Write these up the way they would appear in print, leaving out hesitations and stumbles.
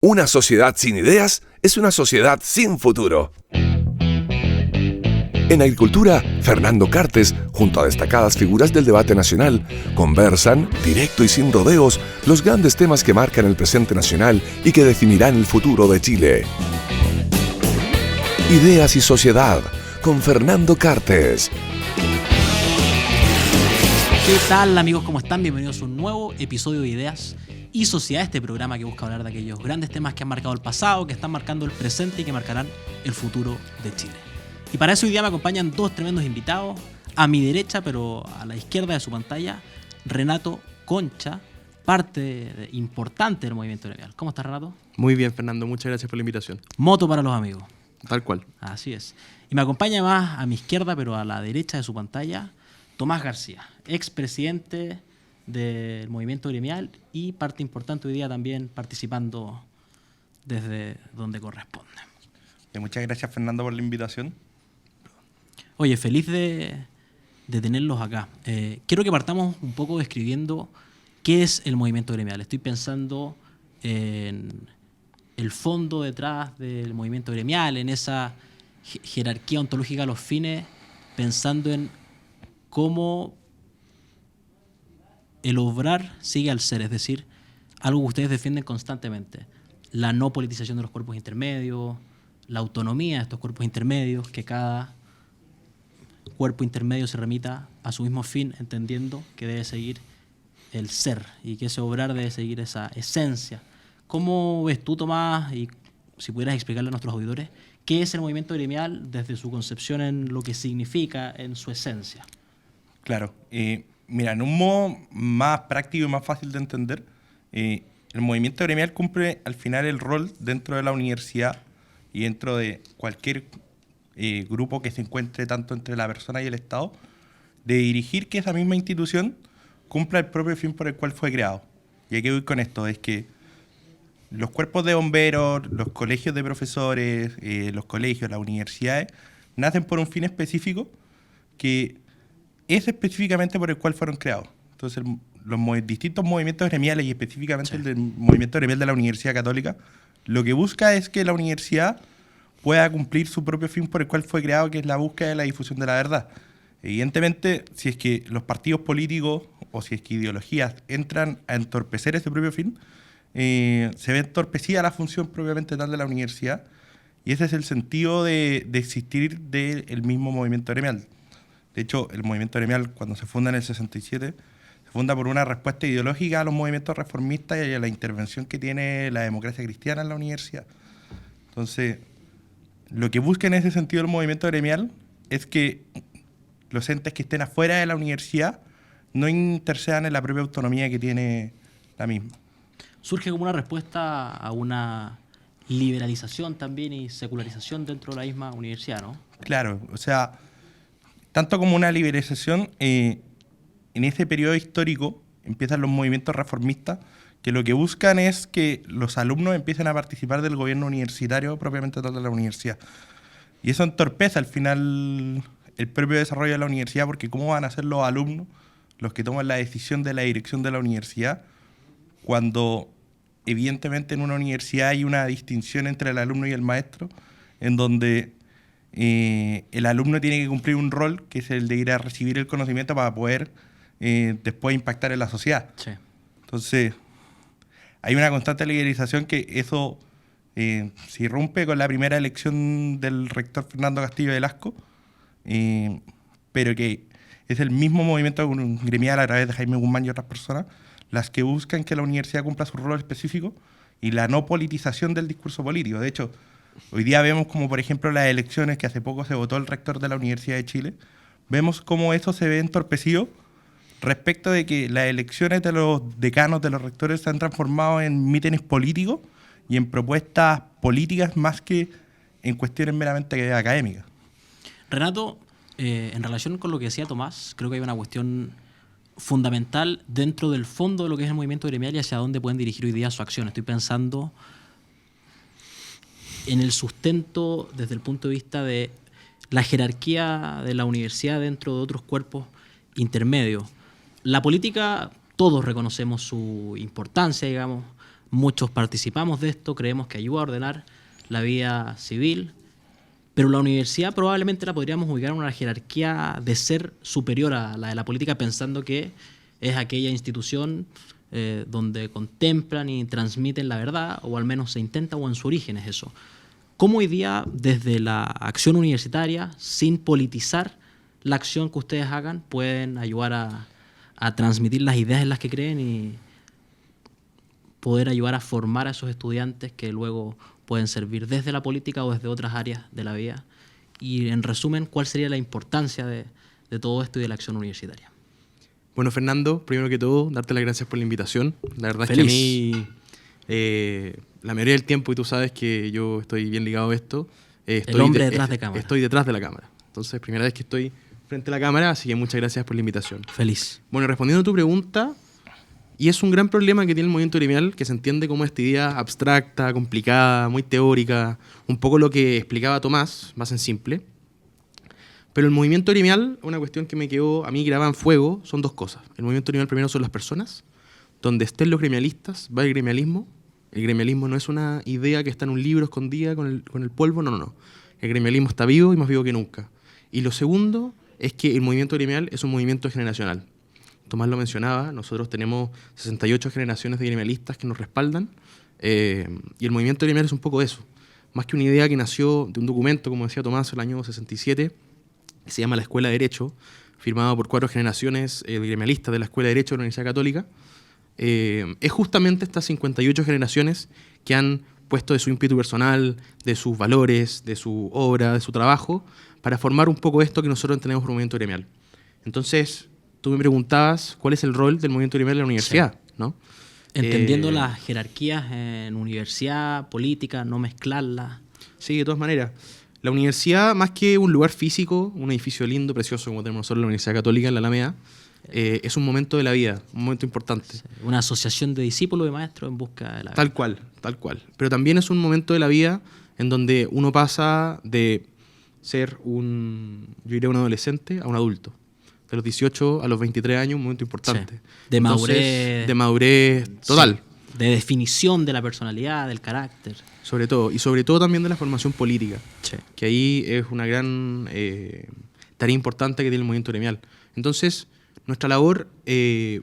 Una sociedad sin ideas es una sociedad sin futuro. En Agricultura, Fernando Cartes, junto a destacadas figuras del debate nacional, conversan, directo y sin rodeos, los grandes temas que marcan el presente nacional y que definirán el futuro de Chile. Ideas y Sociedad, con Fernando Cartes. ¿Qué tal, amigos? ¿Cómo están? Bienvenidos a un nuevo episodio de Ideas y Sociedad, este programa que busca hablar de aquellos grandes temas que han marcado el pasado, que están marcando el presente y que marcarán el futuro de Chile. Y para eso hoy día me acompañan dos tremendos invitados. A mi derecha, pero a la izquierda de su pantalla, Renato Concha, parte importante del movimiento gremial. ¿Cómo estás, Renato? Muy bien, Fernando. Muchas gracias por la invitación. Moto para los amigos. Tal cual. Así es. Y me acompaña más a mi izquierda, pero a la derecha de su pantalla, Tomás García, expresidente del movimiento gremial y parte importante hoy día también participando desde donde corresponde. Muchas gracias, Fernando, por la invitación. Oye, feliz de tenerlos acá. Quiero que partamos un poco describiendo qué es el movimiento gremial. Estoy pensando en el fondo detrás del movimiento gremial, en esa jerarquía ontológica de los fines, pensando en cómo el obrar sigue al ser, es decir, algo que ustedes defienden constantemente, la no politización de los cuerpos intermedios, la autonomía de estos cuerpos intermedios, que cada cuerpo intermedio se remita a su mismo fin, entendiendo que debe seguir el ser y que ese obrar debe seguir esa esencia. ¿Cómo ves tú, Tomás, y si pudieras explicarle a nuestros auditores, qué es el movimiento gremial desde su concepción en lo que significa, en su esencia? Claro. Mira, en un modo más práctico y más fácil de entender, el movimiento gremial cumple al final el rol dentro de la universidad y dentro de cualquier grupo que se encuentre tanto entre la persona y el Estado, de dirigir que esa misma institución cumpla el propio fin por el cual fue creado. ¿Y a qué voy con esto? Es que los cuerpos de bomberos, los colegios de profesores, los colegios, las universidades, nacen por un fin específico que es específicamente por el cual fueron creados. Entonces, los distintos movimientos gremiales y específicamente el del movimiento gremial de la Universidad Católica, lo que busca es que la universidad pueda cumplir su propio fin por el cual fue creado, que es la búsqueda de la difusión de la verdad. Evidentemente, si es que los partidos políticos o si es que ideologías entran a entorpecer ese propio fin, se ve entorpecida la función propiamente tal de la universidad, y ese es el sentido de existir del mismo movimiento gremial. De hecho, el movimiento gremial, cuando se funda en el 67, se funda por una respuesta ideológica a los movimientos reformistas y a la intervención que tiene la democracia cristiana en la universidad. Entonces, lo que busca en ese sentido el movimiento gremial es que los entes que estén afuera de la universidad no intercedan en la propia autonomía que tiene la misma. Surge como una respuesta a una liberalización también y secularización dentro de la misma universidad, ¿no? Claro, o sea, tanto como una liberalización, en ese periodo histórico empiezan los movimientos reformistas que lo que buscan es que los alumnos empiecen a participar del gobierno universitario propiamente tal de la universidad. Y eso entorpece al final el propio desarrollo de la universidad, porque ¿cómo van a ser los alumnos los que toman la decisión de la dirección de la universidad cuando evidentemente en una universidad hay una distinción entre el alumno y el maestro, en donde el alumno tiene que cumplir un rol que es el de ir a recibir el conocimiento para poder después impactar en la sociedad? Sí. Entonces, hay una constante liberalización que eso se irrumpe con la primera elección del rector Fernando Castillo Velasco, pero que es el mismo movimiento gremial a través de Jaime Guzmán y otras personas las que buscan que la universidad cumpla su rol específico y la no politización del discurso político. De hecho, hoy día vemos como, por ejemplo, las elecciones que hace poco se votó el rector de la Universidad de Chile, vemos cómo eso se ve entorpecido respecto de que las elecciones de los decanos, de los rectores, se han transformado en mítines políticos y en propuestas políticas más que en cuestiones meramente académicas. Renato, en relación con lo que decía Tomás, creo que hay una cuestión fundamental dentro del fondo de lo que es el movimiento gremial y hacia dónde pueden dirigir hoy día su acción. Estoy pensando en el sustento desde el punto de vista de la jerarquía de la universidad dentro de otros cuerpos intermedios. La política, todos reconocemos su importancia, digamos, muchos participamos de esto, creemos que ayuda a ordenar la vida civil, pero la universidad probablemente la podríamos ubicar en una jerarquía de ser superior a la de la política, pensando que es aquella institución donde contemplan y transmiten la verdad, o al menos se intenta, o en su origen es eso. ¿Cómo hoy día, desde la acción universitaria, sin politizar la acción que ustedes hagan, pueden ayudar a transmitir las ideas en las que creen y poder ayudar a formar a esos estudiantes que luego pueden servir desde la política o desde otras áreas de la vida? Y en resumen, ¿cuál sería la importancia de todo esto y de la acción universitaria? Bueno, Fernando, primero que todo, darte las gracias por la invitación. La verdad Feliz. es que a mí, la mayoría del tiempo, y tú sabes que yo estoy bien ligado a esto, El hombre detrás de cámara. Estoy detrás de la cámara. Entonces, primera vez que estoy frente a la cámara, así que muchas gracias por la invitación. Feliz. Bueno, respondiendo a tu pregunta, y es un gran problema que tiene el movimiento gremial, que se entiende como esta idea abstracta, complicada, muy teórica, un poco lo que explicaba Tomás, más en simple. Pero el movimiento gremial, una cuestión que me quedó a mí grabada en fuego, son dos cosas. El movimiento gremial primero son las personas, donde estén los gremialistas, va el gremialismo. El gremialismo no es una idea que está en un libro escondida con el polvo, no. El gremialismo está vivo y más vivo que nunca. Y lo segundo es que el movimiento gremial es un movimiento generacional. Tomás lo mencionaba, nosotros tenemos 68 generaciones de gremialistas que nos respaldan, y el movimiento gremial es un poco eso. Más que una idea que nació de un documento, como decía Tomás, en el año 67, que se llama la Escuela de Derecho, firmado por 4 generaciones de gremialistas de la Escuela de Derecho de la Universidad Católica. Es justamente estas 58 generaciones que han puesto de su ímpetu personal, de sus valores, de su obra, de su trabajo, para formar un poco esto que nosotros entendemos por movimiento gremial. Entonces, tú me preguntabas cuál es el rol del movimiento gremial en la universidad, sí, ¿no? Entendiendo las jerarquías en universidad, política, no mezclarlas. Sí, de todas maneras. La universidad, más que un lugar físico, un edificio lindo, precioso, como tenemos nosotros en la Universidad Católica, en la Alameda, es un momento de la vida, un momento importante. Sí, una asociación de discípulos y maestros en busca de la vida. Tal cual. Pero también es un momento de la vida en donde uno pasa de ser yo diría un adolescente, a un adulto. De los 18 a los 23 años, un momento importante. Sí. De madurez. De madurez total. Sí. De definición de la personalidad, del carácter. Sobre todo. Y sobre todo también de la formación política. Sí. Que ahí es una gran tarea importante que tiene el movimiento gremial. Entonces, nuestra labor, que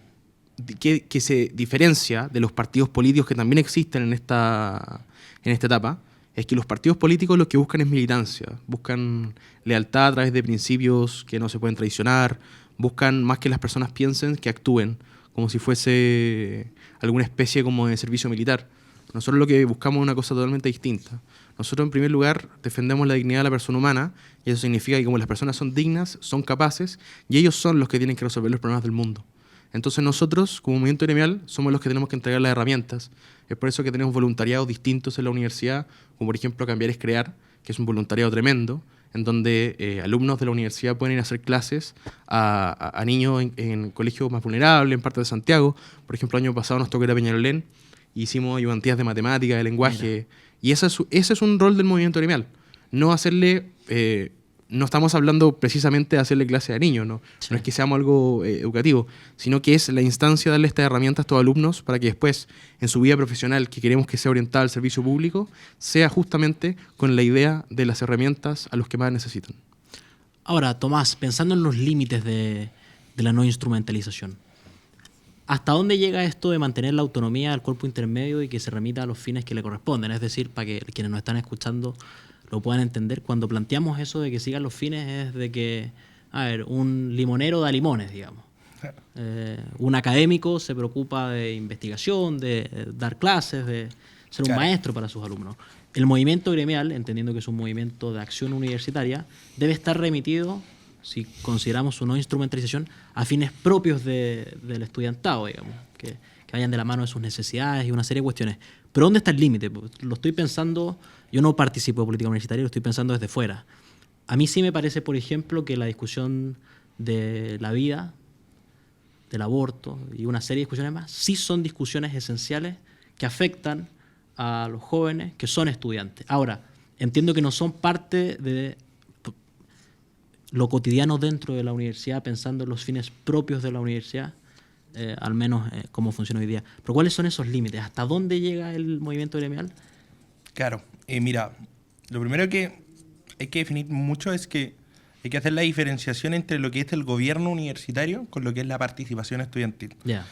se diferencia de los partidos políticos que también existen en esta etapa, es que los partidos políticos lo que buscan es militancia, buscan lealtad a través de principios que no se pueden traicionar, buscan más que las personas piensen, que actúen, como si fuese alguna especie como de servicio militar. Nosotros lo que buscamos es una cosa totalmente distinta. Nosotros, en primer lugar, defendemos la dignidad de la persona humana, y eso significa que como las personas son dignas, son capaces, y ellos son los que tienen que resolver los problemas del mundo. Entonces nosotros, como movimiento gremial, somos los que tenemos que entregar las herramientas. Es por eso que tenemos voluntariados distintos en la universidad, como por ejemplo Cambiar es Crear, que es un voluntariado tremendo, en donde alumnos de la universidad pueden ir a hacer clases a niños en colegios más vulnerables, en parte de Santiago. Por ejemplo, el año pasado nos tocó ir a Peñalolén, hicimos ayudantías de matemática, de lenguaje. Mira. Y ese es un rol del movimiento gremial. No hacerle... no estamos hablando precisamente de hacerle clase a niños, ¿no? Sí. No es que seamos algo educativo, sino que es la instancia de darle estas herramientas a estos alumnos para que después, en su vida profesional, que queremos que sea orientada al servicio público, sea justamente con la idea de las herramientas a los que más necesitan. Ahora, Tomás, pensando en los límites de la no instrumentalización, ¿hasta dónde llega esto de mantener la autonomía del cuerpo intermedio y que se remita a los fines que le corresponden? Es decir, para que quienes nos están escuchando lo puedan entender, cuando planteamos eso de que sigan los fines es de que, un limonero da limones, digamos. Un académico se preocupa de investigación, de dar clases, de ser un maestro para sus alumnos. El movimiento gremial, entendiendo que es un movimiento de acción universitaria, debe estar remitido, si consideramos su no instrumentalización, a fines propios del estudiantado, digamos, que vayan de la mano de sus necesidades y una serie de cuestiones. Pero ¿dónde está el límite? Lo estoy pensando, yo no participo de política universitaria, lo estoy pensando desde fuera. A mí sí me parece, por ejemplo, que la discusión de la vida, del aborto y una serie de discusiones más, sí son discusiones esenciales que afectan a los jóvenes que son estudiantes. Ahora, entiendo que no son parte de lo cotidiano dentro de la universidad, pensando en los fines propios de la universidad, al menos cómo funciona hoy día. Pero ¿cuáles son esos límites? ¿Hasta dónde llega el movimiento gremial? Claro, mira, lo primero que hay que definir mucho es que hay que hacer la diferenciación entre lo que es el gobierno universitario con lo que es la participación estudiantil. Ya.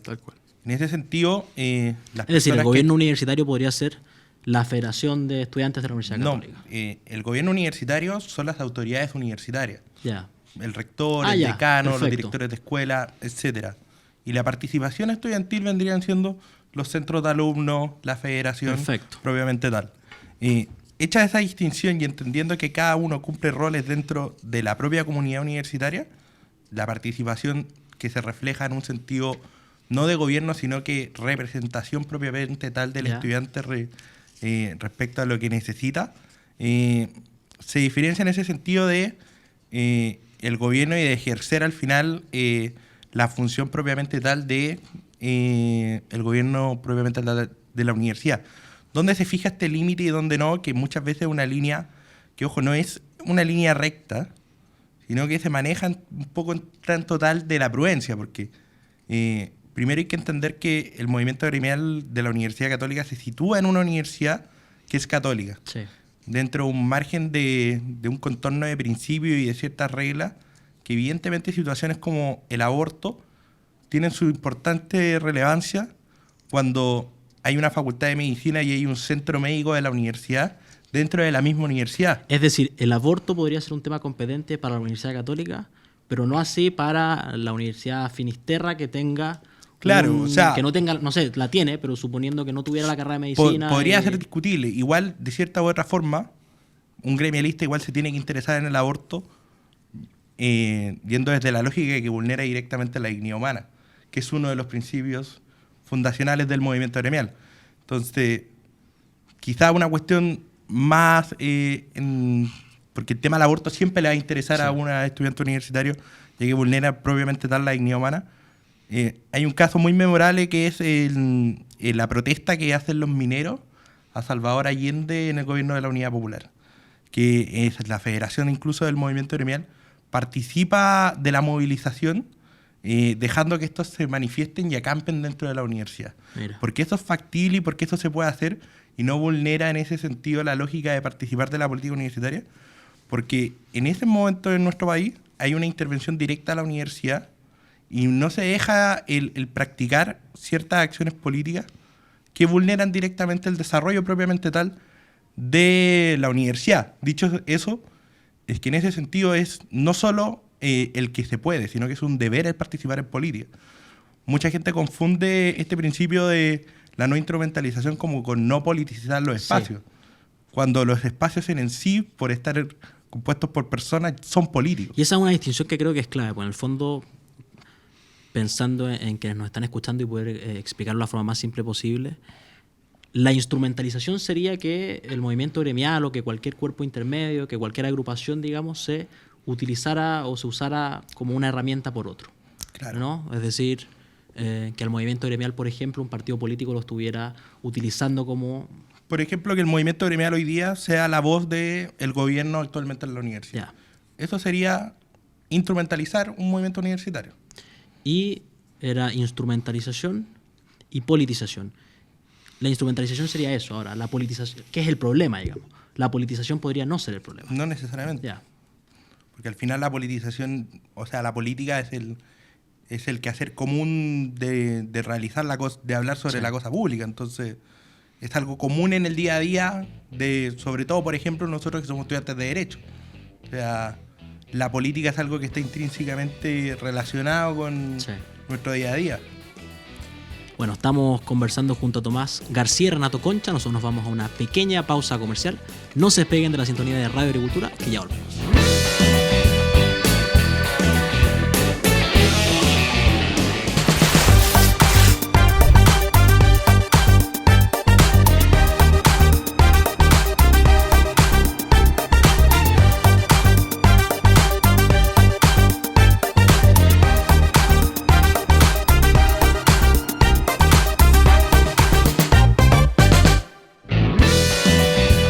Tal cual. En ese sentido, las Es decir, el personas gobierno universitario podría ser la Federación de Estudiantes de la Universidad Católica. No, el gobierno universitario son las autoridades universitarias. Ya. El rector, Ah, el ya, decano, los perfecto. directores de escuela, etcétera. Y la participación estudiantil vendrían siendo los centros de alumnos, la federación, Perfecto. propiamente tal. Hecha esa distinción y entendiendo que cada uno cumple roles dentro de la propia comunidad universitaria, la participación que se refleja en un sentido no de gobierno, sino que representación propiamente tal del Ya. estudiante respecto a lo que necesita, se diferencia en ese sentido de el gobierno y de ejercer al final la función propiamente tal de el gobierno propiamente tal de la universidad. ¿Dónde se fija este límite y dónde no? Que muchas veces es una línea que, ojo, no es una línea recta, sino que se maneja un poco en tanto tal de la prudencia, porque primero hay que entender que el movimiento gremial de la Universidad Católica se sitúa en una universidad que es católica, Sí. dentro de un margen de un contorno de principios y de ciertas reglas, que evidentemente situaciones como el aborto tienen su importante relevancia cuando hay una facultad de medicina y hay un centro médico de la universidad dentro de la misma universidad. Es decir, el aborto podría ser un tema competente para la Universidad Católica, pero no así para la Universidad Finisterra que tenga... Claro, o sea... Que no tenga, no sé, la tiene, pero suponiendo que no tuviera la carrera de medicina... Podría ser discutible. Igual, de cierta u otra forma, un gremialista igual se tiene que interesar en el aborto yendo desde la lógica que vulnera directamente la dignidad humana, que es uno de los principios fundacionales del movimiento gremial. Entonces, quizá una cuestión más... porque el tema del aborto siempre le va a interesar a una estudiante universitario, ya que vulnera propiamente tal la dignidad humana. Hay un caso muy memorable que es la protesta que hacen los mineros a Salvador Allende en el gobierno de la Unidad Popular, que es la federación incluso del movimiento gremial, participa de la movilización dejando que estos se manifiesten y acampen dentro de la universidad. Mira. Porque eso es factible y porque eso se puede hacer y no vulnera en ese sentido la lógica de participar de la política universitaria, porque en ese momento en nuestro país hay una intervención directa a la universidad y no se deja el practicar ciertas acciones políticas que vulneran directamente el desarrollo propiamente tal de la universidad. Dicho eso, es que en ese sentido es no solo el que se puede, sino que es un deber el participar en política. Mucha gente confunde este principio de la no instrumentalización como con no politizar los espacios, cuando los espacios en sí, por estar compuestos por personas, son políticos. Y esa es una distinción que creo que es clave, porque en el fondo, pensando en quienes nos están escuchando y poder explicarlo de la forma más simple posible, la instrumentalización sería que el movimiento gremial o que cualquier cuerpo intermedio, que cualquier agrupación, digamos, se utilizara o se usara como una herramienta por otro. Claro. ¿No? Es decir, que al movimiento gremial, por ejemplo, un partido político lo estuviera utilizando como... Por ejemplo, que el movimiento gremial hoy día sea la voz del gobierno actualmente en la universidad. Ya. Eso sería instrumentalizar un movimiento universitario. Y era instrumentalización y politización. La instrumentalización sería eso. Ahora, la politización, ¿qué es el problema, digamos? La politización podría no ser el problema. No necesariamente. Ya. Porque al final la politización, o sea, la política es el quehacer común de realizar la cosa, de hablar sobre la cosa pública. Entonces, es algo común en el día a día, sobre todo, por ejemplo, nosotros que somos estudiantes de Derecho. O sea, la política es algo que está intrínsecamente relacionado con nuestro día a día. Bueno, estamos conversando junto a Tomás García y Renato Concha. Nosotros nos vamos a una pequeña pausa comercial. No se despeguen de la sintonía de Radio Agricultura, que ya volvemos.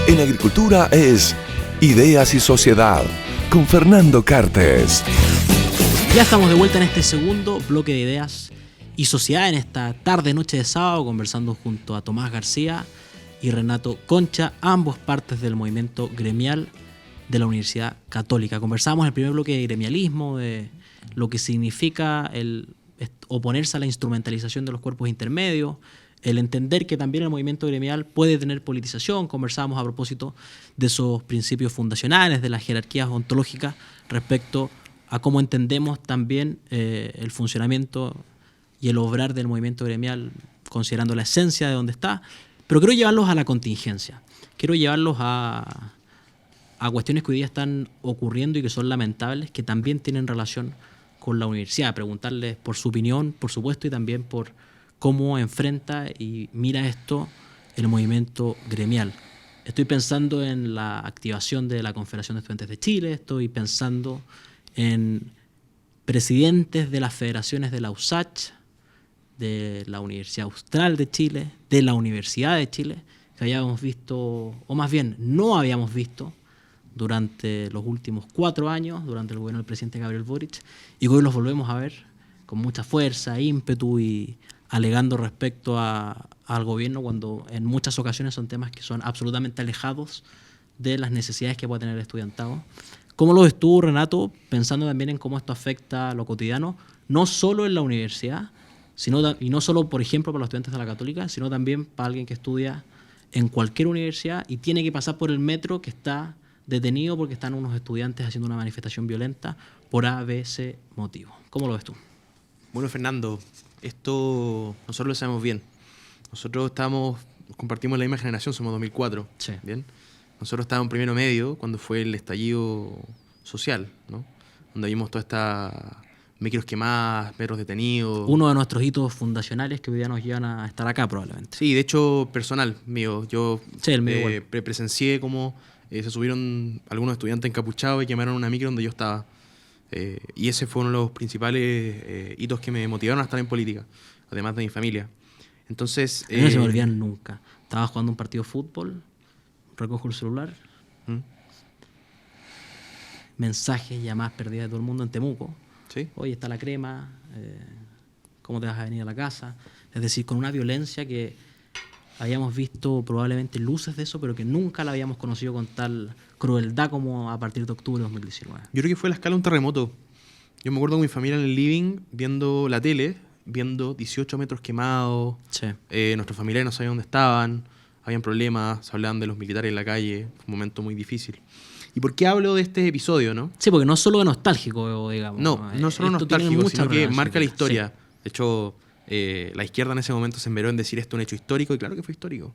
En Agricultura es Ideas y Sociedad, con Fernando Cartes. Ya estamos de vuelta en este segundo bloque de ideas y sociedad en esta tarde-noche de sábado, conversando junto a Tomás García y Renato Concha, ambos partes del movimiento gremial de la Universidad Católica. Conversamos en el primer bloque de gremialismo, de lo que significa el oponerse a la instrumentalización de los cuerpos intermedios, el entender que también el movimiento gremial puede tener politización. Conversábamos a propósito de esos principios fundacionales, de las jerarquías ontológicas respecto a cómo entendemos también el funcionamiento y el obrar del movimiento gremial, considerando la esencia de donde está. Pero quiero llevarlos a la contingencia, quiero llevarlos a cuestiones que hoy día están ocurriendo y que son lamentables, que también tienen relación con la universidad, preguntarles por su opinión, por supuesto, y también por cómo enfrenta y mira esto el movimiento gremial. Estoy pensando en la activación de la Confederación de Estudiantes de Chile, estoy pensando en presidentes de las federaciones de la USACH, de la Universidad Austral de Chile, de la Universidad de Chile, que habíamos visto, o más bien no habíamos visto, durante los últimos 4 años, durante el gobierno del presidente Gabriel Boric, y hoy los volvemos a ver con mucha fuerza, ímpetu y alegando respecto al gobierno, cuando en muchas ocasiones son temas que son absolutamente alejados de las necesidades que puede tener el estudiantado. ¿Cómo lo ves tú, Renato, pensando también en cómo esto afecta a lo cotidiano, no solo en la universidad, y no solo, por ejemplo, para los estudiantes de la Católica, sino también para alguien que estudia en cualquier universidad y tiene que pasar por el metro que está detenido porque están unos estudiantes haciendo una manifestación violenta por ABC motivo? ¿Cómo lo ves tú? Bueno, Fernando, esto nosotros lo sabemos bien. Nosotros compartimos la misma generación, somos 2004. Sí. ¿Bien? Nosotros estábamos en primero medio cuando fue el estallido social, ¿no? Donde vimos toda esta micros quemadas, metros detenidos. Uno de nuestros hitos fundacionales que hoy día nos llevan a estar acá probablemente. Sí, de hecho, personal mío. Yo Sí, el mío igual. presencié cómo se subieron algunos estudiantes encapuchados y quemaron una micro donde yo estaba. Y ese fue uno de los principales hitos que me motivaron a estar en política, además de mi familia. Entonces... No se me olvidan nunca. Estaba jugando un partido de fútbol, recojo el celular, mensajes, llamadas perdidas de todo el mundo en Temuco. ¿Sí? Oye, está la crema, ¿cómo te vas a venir a la casa? Es decir, con una violencia que habíamos visto probablemente luces de eso, pero que nunca la habíamos conocido con tal crueldad como a partir de octubre de 2019. Yo creo que fue a la escala de un terremoto. Yo me acuerdo con mi familia en el living, viendo la tele, viendo 18 metros quemados. Sí. Nuestros familiares no sabían dónde estaban, habían problemas, se hablaban de los militares en la calle. Fue un momento muy difícil. ¿Y por qué hablo de este episodio, no? Sí, porque no es solo nostálgico, digamos. No solo Esto tiene nostálgico, mucha sino que relevancia marca la política. historia. Sí. De hecho, la izquierda en ese momento se enveró en decir esto es un hecho histórico, y claro que fue histórico,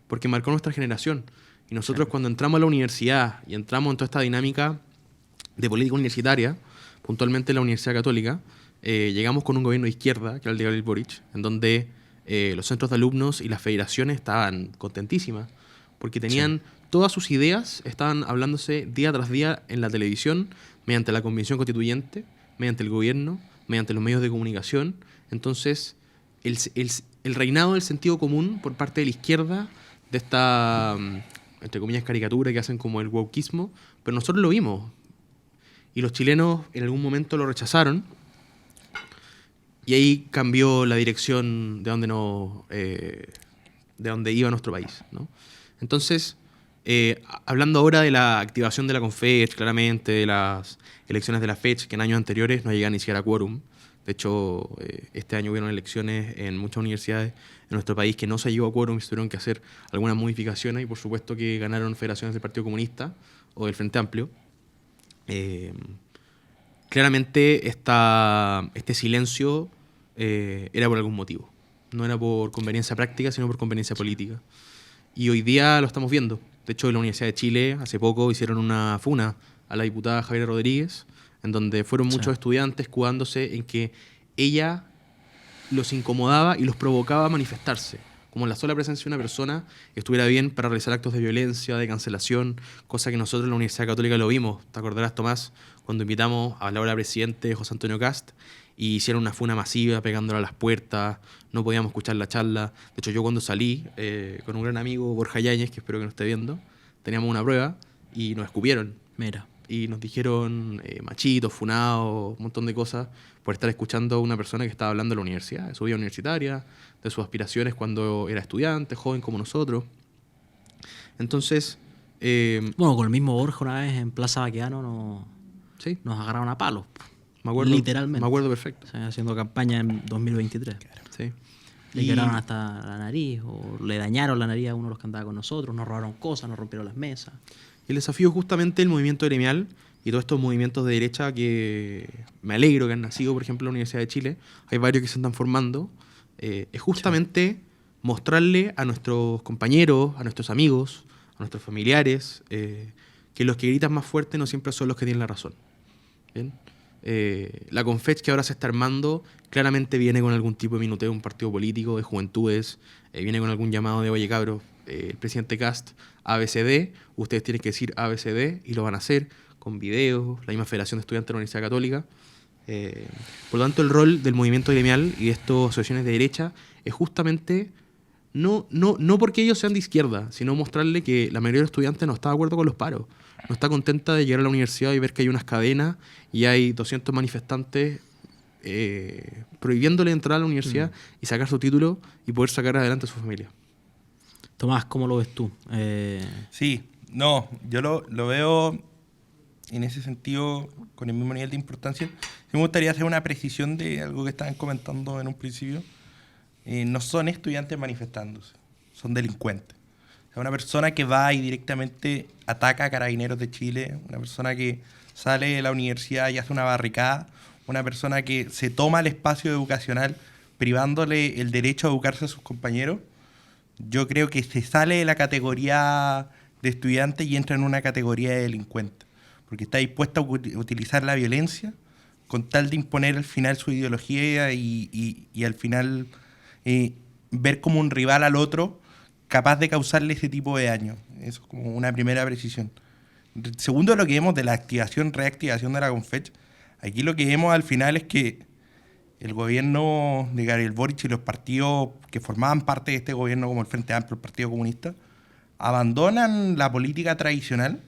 porque marcó nuestra generación. Y nosotros cuando entramos a la universidad y entramos en toda esta dinámica de política universitaria, puntualmente en la Universidad Católica, llegamos con un gobierno de izquierda, que era el de Gabriel Boric, en donde los centros de alumnos y las federaciones estaban contentísimas, porque tenían todas sus ideas, estaban hablándose día tras día en la televisión, mediante la Convención Constituyente, mediante el gobierno, mediante los medios de comunicación. Entonces, el reinado del sentido común por parte de la izquierda, de esta, entre comillas, caricatura que hacen como el wokismo, pero nosotros lo vimos. Y los chilenos en algún momento lo rechazaron, y ahí cambió la dirección de donde iba nuestro país, ¿no? Entonces, hablando ahora de la activación de la Confech, claramente, de las elecciones de la FECH, que en años anteriores no llegaban ni siquiera a quórum. De hecho, este año hubieron elecciones en muchas universidades en nuestro país que no se llegó a quórum y se tuvieron que hacer algunas modificaciones, y por supuesto que ganaron federaciones del Partido Comunista o del Frente Amplio. Claramente este silencio era por algún motivo. No era por conveniencia práctica, sino por conveniencia política. Y hoy día lo estamos viendo. De hecho, en la Universidad de Chile hace poco hicieron una funa a la diputada Javiera Rodríguez, en donde fueron muchos estudiantes escudándose en que ella los incomodaba y los provocaba a manifestarse. Como la sola presencia de una persona estuviera bien para realizar actos de violencia, de cancelación, cosa que nosotros en la Universidad Católica lo vimos. ¿Te acordarás, Tomás, cuando invitamos a la ahora presidente José Antonio Cast y hicieron una funa masiva pegándole a las puertas, no podíamos escuchar la charla? De hecho, yo cuando salí con un gran amigo, Borja Yáñez, que espero que nos esté viendo, teníamos una prueba y nos escupieron. Mira. y nos dijeron machitos, funados, un montón de cosas por estar escuchando a una persona que estaba hablando de la universidad, de su vida universitaria, de sus aspiraciones cuando era estudiante, joven como nosotros. Entonces, Bueno, con el mismo Borja una vez en Plaza Baqueano sí, nos agarraron a palos. me acuerdo, Literalmente. me acuerdo perfecto. O sea, haciendo campaña en 2023. Sí. Le Y- quebraron hasta la nariz o le dañaron la nariz a uno de los que andaba con nosotros, nos robaron cosas, nos rompieron las mesas. El desafío es justamente el movimiento gremial y todos estos movimientos de derecha que me alegro que han nacido, por ejemplo, en la Universidad de Chile. Hay varios que se están formando. Es justamente mostrarle a nuestros compañeros, a nuestros amigos, a nuestros familiares, que los que gritan más fuerte no siempre son los que tienen la razón. ¿Bien? La Confech que ahora se está armando claramente viene con algún tipo de minuteo de un partido político, de juventudes, viene con algún llamado de oye cabros, el presidente Kast, ABCD, ustedes tienen que decir ABCD y lo van a hacer con videos, la misma Federación de Estudiantes de la Universidad Católica. Por lo tanto, el rol del movimiento gremial y de estas asociaciones de derecha es justamente no porque ellos sean de izquierda, sino mostrarle que la mayoría de los estudiantes no está de acuerdo con los paros, no está contenta de llegar a la universidad y ver que hay unas cadenas y hay 200 manifestantes prohibiéndole entrar a la universidad y sacar su título y poder sacar adelante a su familia. Tomás, ¿cómo lo ves tú? Sí, no, yo lo veo en ese sentido con el mismo nivel de importancia. Sí me gustaría hacer una precisión de algo que estaban comentando en un principio. No son estudiantes manifestándose, son delincuentes. O sea, una persona que va y directamente ataca a Carabineros de Chile, una persona que sale de la universidad y hace una barricada, una persona que se toma el espacio educacional privándole el derecho a educarse a sus compañeros, yo creo que se sale de la categoría de estudiante y entra en una categoría de delincuente, porque está dispuesto a utilizar la violencia con tal de imponer al final su ideología y al final ver como un rival al otro capaz de causarle ese tipo de daño. Eso es como una primera precisión. Segundo, lo que vemos de la activación, reactivación de la Confech, aquí lo que vemos al final es que el gobierno de Gabriel Boric y los partidos que formaban parte de este gobierno, como el Frente Amplio, el Partido Comunista, abandonan la política tradicional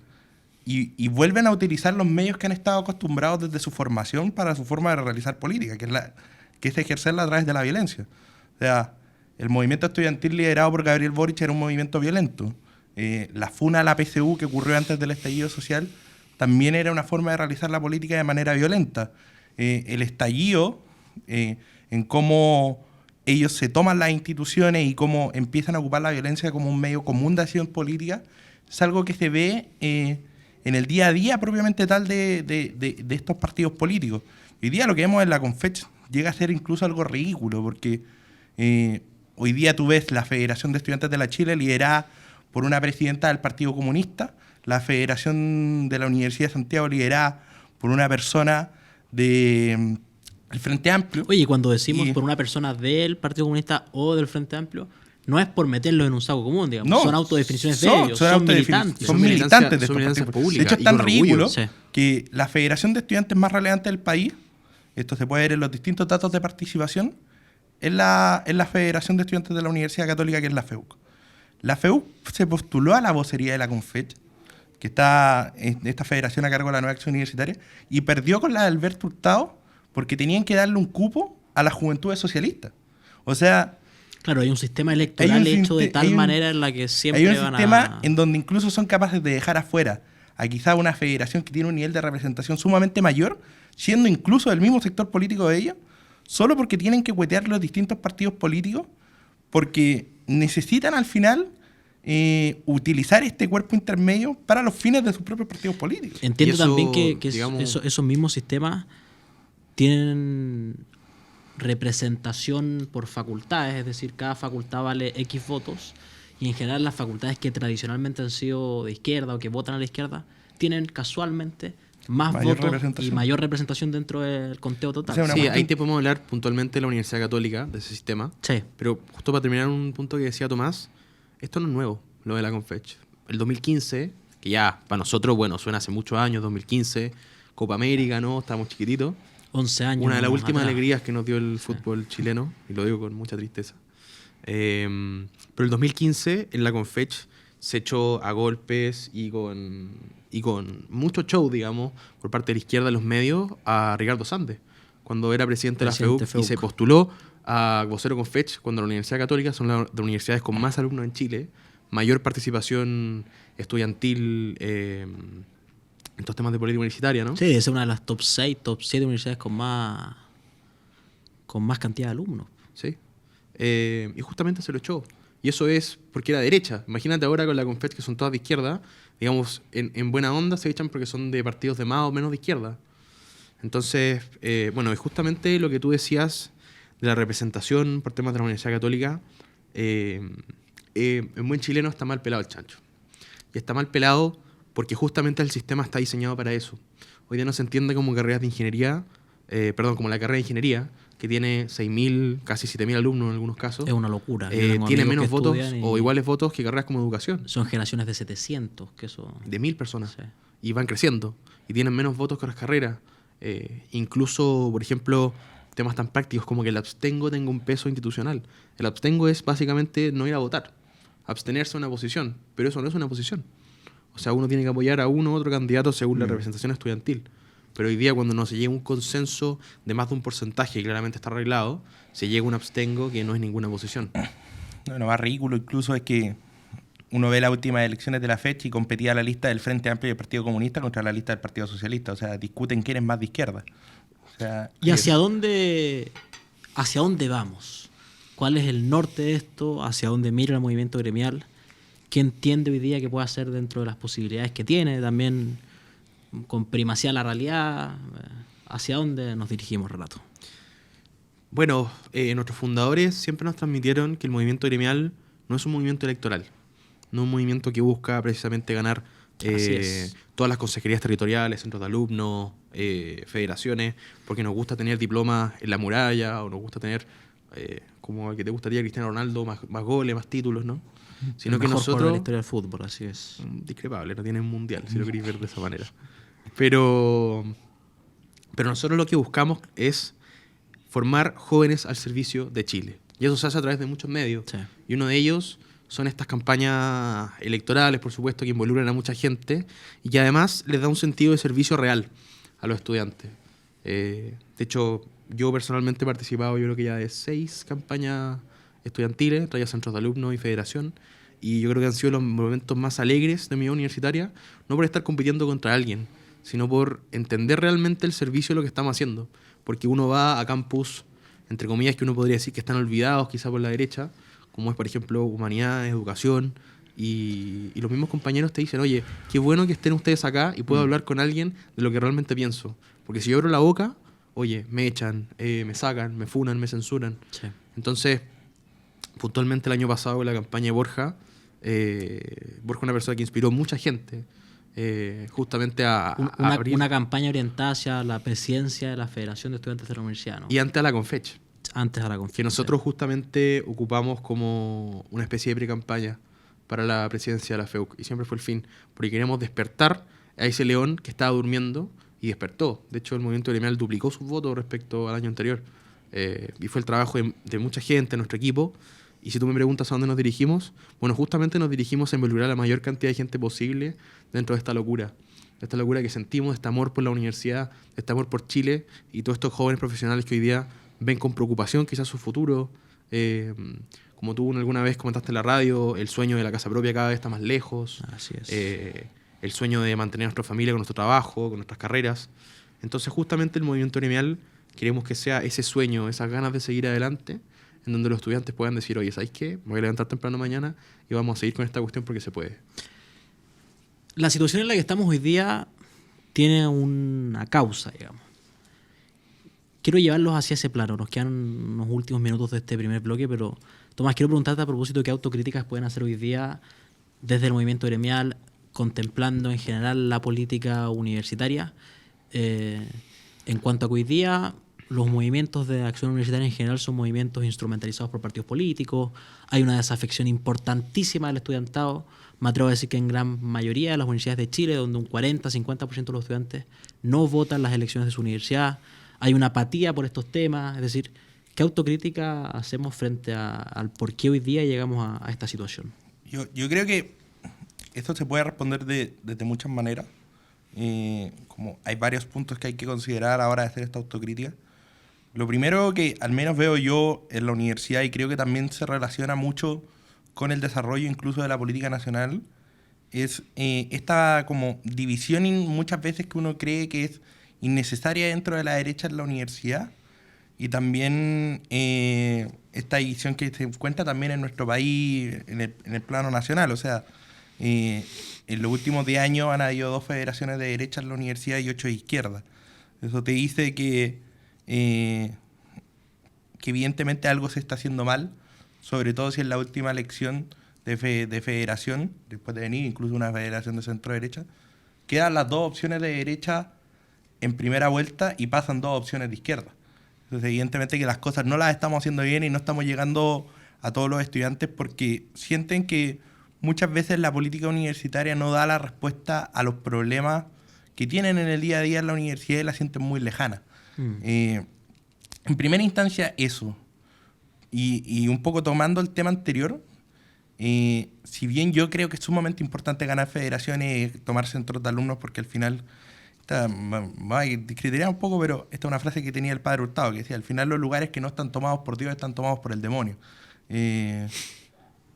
y vuelven a utilizar los medios que han estado acostumbrados desde su formación para su forma de realizar política, que es ejercerla a través de la violencia. O sea, el movimiento estudiantil liderado por Gabriel Boric era un movimiento violento. La funa a la PSU que ocurrió antes del estallido social también era una forma de realizar la política de manera violenta. El estallido, en cómo ellos se toman las instituciones y cómo empiezan a ocupar la violencia como un medio común de acción política, es algo que se ve en el día a día propiamente tal de estos partidos políticos. Hoy día lo que vemos en la Confech llega a ser incluso algo ridículo, porque hoy día tú ves la Federación de Estudiantes de la Chile liderada por una presidenta del Partido Comunista, la Federación de la Universidad de Santiago liderada por una persona del Frente Amplio. Oye, cuando decimos por una persona del Partido Comunista o del Frente Amplio, no es por meterlos en un saco común, digamos. No, son autodefiniciones de ellos, son militantes. Son militantes de son estos militancias partidos. públicas De hecho, es y tan con orgullo. ridículo Sí. que la federación de estudiantes más relevante del país, esto se puede ver en los distintos datos de participación, es la Federación de Estudiantes de la Universidad Católica, que es la FEUC. La FEUC se postuló a la vocería de la Confech, que está en esta federación a cargo de la Nueva Acción Universitaria, y perdió con la de Alberto Hurtado porque tenían que darle un cupo a las juventudes socialistas. O sea, Claro, hay un sistema electoral hecho de tal manera en la que siempre hay un van sistema a... en donde incluso son capaces de dejar afuera a quizá una federación que tiene un nivel de representación sumamente mayor, siendo incluso del mismo sector político de ellos, solo porque tienen que cuetear los distintos partidos políticos, porque necesitan al final utilizar este cuerpo intermedio para los fines de sus propios partidos políticos. Entiendo Y eso, también que digamos- esos mismos sistemas tienen representación por facultades, es decir, cada facultad vale X votos, y en general las facultades que tradicionalmente han sido de izquierda o que votan a la izquierda tienen casualmente más Mayor votos y representación. mayor representación dentro del conteo total. O sea, una Sí, cuestión- ahí te podemos hablar puntualmente de la Universidad Católica, de ese sistema. Sí. Pero justo para terminar un punto que decía Tomás, esto no es nuevo, lo de la Confech. El 2015, que ya para nosotros, bueno, suena hace muchos años, 2015, Copa América, ¿no? Estábamos chiquititos. 11 años. Una de las últimas atrás. alegrías que nos dio el fútbol chileno, y lo digo con mucha tristeza. Pero el 2015, en la Confech, se echó a golpes y con y con mucho show, digamos, por parte de la izquierda de los medios, a Ricardo Sandes, cuando era presidente de la FEUC y se postuló a vocero Confech, cuando la Universidad Católica son las universidades con más alumnos en Chile, mayor participación estudiantil en estos temas de política universitaria, ¿no? Sí, esa es una de las top 6, top 7 universidades con más cantidad de alumnos. Sí. Y justamente se lo echó. Y eso es porque era derecha. Imagínate ahora con la Confech, que son todas de izquierda, digamos, en buena onda se echan porque son de partidos de más o menos de izquierda. Entonces, bueno, es justamente lo que tú decías de la representación por temas de la Universidad Católica. En buen chileno está mal pelado el chancho. Y está mal pelado porque justamente el sistema está diseñado para eso. Hoy día no se entiende como carreras de ingeniería, como la carrera de ingeniería, que tiene 6.000, casi 7.000 alumnos en algunos casos. Es una locura. Tiene menos votos o iguales votos que carreras como educación. Son generaciones de 700, que eso... De 1.000 personas. Sí. Y van creciendo. Y tienen menos votos que las carreras. Incluso, por ejemplo, temas tan prácticos como que el abstengo tenga un peso institucional. El abstengo es básicamente no ir a votar. Abstenerse de una posición. Pero eso no es una posición. O sea, uno tiene que apoyar a uno u otro candidato según la representación estudiantil. Pero hoy día, cuando no se llega a un consenso de más de un porcentaje, y claramente está arreglado, se llega a un abstengo que no es ninguna posición. No, lo más ridículo incluso es que uno ve las últimas elecciones de la fecha y competía la lista del Frente Amplio y del Partido Comunista contra la lista del Partido Socialista. O sea, discuten quién es más de izquierda. O sea, ¿Y hacia dónde vamos? ¿Cuál es el norte de esto? ¿Hacia dónde mira el movimiento gremial? ¿Qué entiende hoy día que puede hacer dentro de las posibilidades que tiene? También con primacía a la realidad. ¿Hacia dónde nos dirigimos, Relato? Bueno, nuestros fundadores siempre nos transmitieron que el movimiento gremial no es un movimiento electoral, no es un movimiento que busca precisamente ganar todas las consejerías territoriales, centros de alumnos, federaciones, porque nos gusta tener diplomas en la muralla o nos gusta tener, como el que te gustaría, Cristiano Ronaldo, más goles, más títulos, ¿no? Sino el que mejor jugador de nosotros... la historia del fútbol, así es. Discrepable, no tienen mundial, si lo queréis ver de esa manera. Pero nosotros lo que buscamos es formar jóvenes al servicio de Chile. Y eso se hace a través de muchos medios. Sí. Y uno de ellos son estas campañas electorales, por supuesto, que involucran a mucha gente y que además les da un sentido de servicio real a los estudiantes. De hecho, yo personalmente he participado, yo creo que ya de 6 campañas estudiantiles, traía centros de alumnos y federación, y yo creo que han sido los momentos más alegres de mi vida universitaria, no por estar compitiendo contra alguien, sino por entender realmente el servicio de lo que estamos haciendo, porque uno va a campus, entre comillas, que uno podría decir que están olvidados quizá por la derecha, como es por ejemplo humanidades, educación, y los mismos compañeros te dicen, oye, qué bueno que estén ustedes acá y puedo hablar con alguien de lo que realmente pienso, porque si yo abro la boca, oye, me echan, me sacan, me funan, me censuran. Sí. Entonces, puntualmente el año pasado con la campaña de Borja es una persona que inspiró mucha gente justamente a abrir... Una campaña orientada hacia la presidencia de la Federación de Estudiantes de la Universidad, ¿no? Y antes a la Confech, Antes a la conferencia. que nosotros justamente ocupamos como una especie de pre-campaña para la presidencia de la FEUC, y siempre fue el fin, porque queríamos despertar a ese león que estaba durmiendo y despertó. De hecho, el movimiento gremial duplicó sus votos respecto al año anterior, y fue el trabajo de mucha gente, nuestro equipo. Y si tú me preguntas a dónde nos dirigimos, bueno, justamente nos dirigimos a involucrar a la mayor cantidad de gente posible dentro de esta locura que sentimos, este amor por la universidad, este amor por Chile y todos estos jóvenes profesionales que hoy día ven con preocupación quizás su futuro. Como tú alguna vez comentaste en la radio, el sueño de la casa propia cada vez está más lejos. Así es. El sueño de mantener a nuestra familia con nuestro trabajo, con nuestras carreras. Entonces justamente el movimiento gremial queremos que sea ese sueño, esas ganas de seguir adelante, en donde los estudiantes puedan decir, oye, ¿sabes qué? Me voy a levantar temprano mañana y vamos a seguir con esta cuestión porque se puede. La situación en la que estamos hoy día tiene una causa, digamos. Quiero llevarlos hacia ese plano. Nos quedan unos últimos minutos de este primer bloque, pero Tomás, quiero preguntarte a propósito qué autocríticas pueden hacer hoy día desde el movimiento gremial, contemplando en general la política universitaria, en cuanto a que hoy día los movimientos de acción universitaria en general son movimientos instrumentalizados por partidos políticos, hay una desafección importantísima del estudiantado, me atrevo a decir que en gran mayoría de las universidades de Chile, donde un 40-50% de los estudiantes no votan las elecciones de su universidad, hay una apatía por estos temas, es decir, ¿qué autocrítica hacemos frente al por qué hoy día llegamos a esta situación? Yo creo que esto se puede responder desde muchas maneras. como hay varios puntos que hay que considerar a la hora de hacer esta autocrítica. Lo primero que al menos veo yo en la universidad, y creo que también se relaciona mucho con el desarrollo incluso de la política nacional, es esta como división muchas veces que uno cree que es innecesaria dentro de la derecha en la universidad, y también esta división que se encuentra también en nuestro país en el plano nacional. O sea, en los últimos 10 años han habido 2 federaciones de derecha en la universidad y 8 de izquierda. Eso te dice que evidentemente algo se está haciendo mal, sobre todo si en la última elección de federación, después de venir incluso una federación de centro-derecha, quedan las 2 opciones de derecha en primera vuelta y pasan 2 opciones de izquierda. Entonces, evidentemente que las cosas no las estamos haciendo bien y no estamos llegando a todos los estudiantes porque sienten que muchas veces la política universitaria no da la respuesta a los problemas que tienen en el día a día en la universidad y la sienten muy lejana. En primera instancia, eso. Y un poco tomando el tema anterior, si bien yo creo que es sumamente importante ganar federaciones y tomar centros de alumnos, porque al final, discretaría un poco, pero esta es una frase que tenía el padre Hurtado, que decía, al final los lugares que no están tomados por Dios están tomados por el demonio.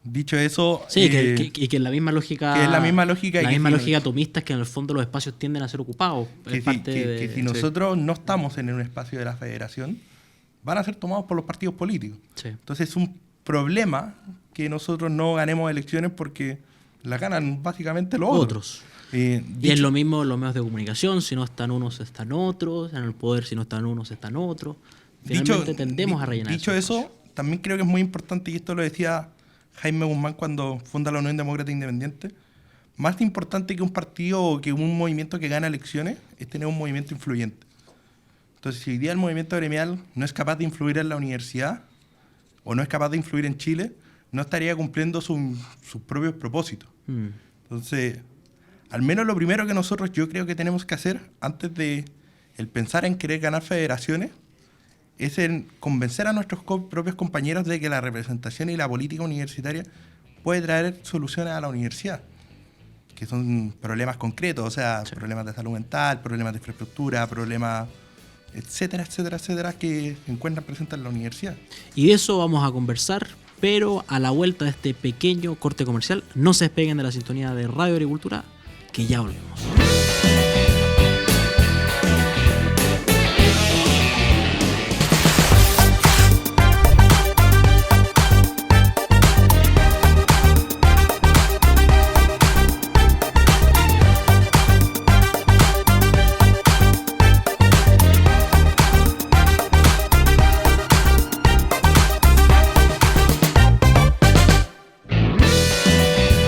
Dicho eso... Sí, que la misma lógica... Que es la misma lógica. La misma lógica atomista es que en el fondo los espacios tienden a ser ocupados. Que si nosotros no estamos en un espacio de la federación, van a ser tomados por los partidos políticos. Sí. Entonces es un problema que nosotros no ganemos elecciones porque las ganan básicamente los otros. Y es lo mismo en los medios de comunicación, si no están unos, están otros, en el poder, si no están unos, están otros. Finalmente tendemos a rellenar. Dicho eso, también creo que es muy importante, y esto lo decía Jaime Guzmán cuando funda la Unión Demócrata Independiente, más importante que un partido o que un movimiento que gana elecciones es tener un movimiento influyente. Entonces, si hoy día el movimiento gremial no es capaz de influir en la universidad o no es capaz de influir en Chile, no estaría cumpliendo sus propios propósitos. Entonces, al menos lo primero que nosotros yo creo que tenemos que hacer antes de el pensar en querer ganar federaciones es en convencer a nuestros propios compañeros de que la representación y la política universitaria puede traer soluciones a la universidad, que son problemas concretos, o sea, sí, problemas de salud mental, problemas de infraestructura, problemas, etcétera, etcétera, etcétera, que se encuentran presentes en la universidad. Y de eso vamos a conversar, pero a la vuelta de este pequeño corte comercial. No se despeguen de la sintonía de Radio Agricultura, que ya volvemos.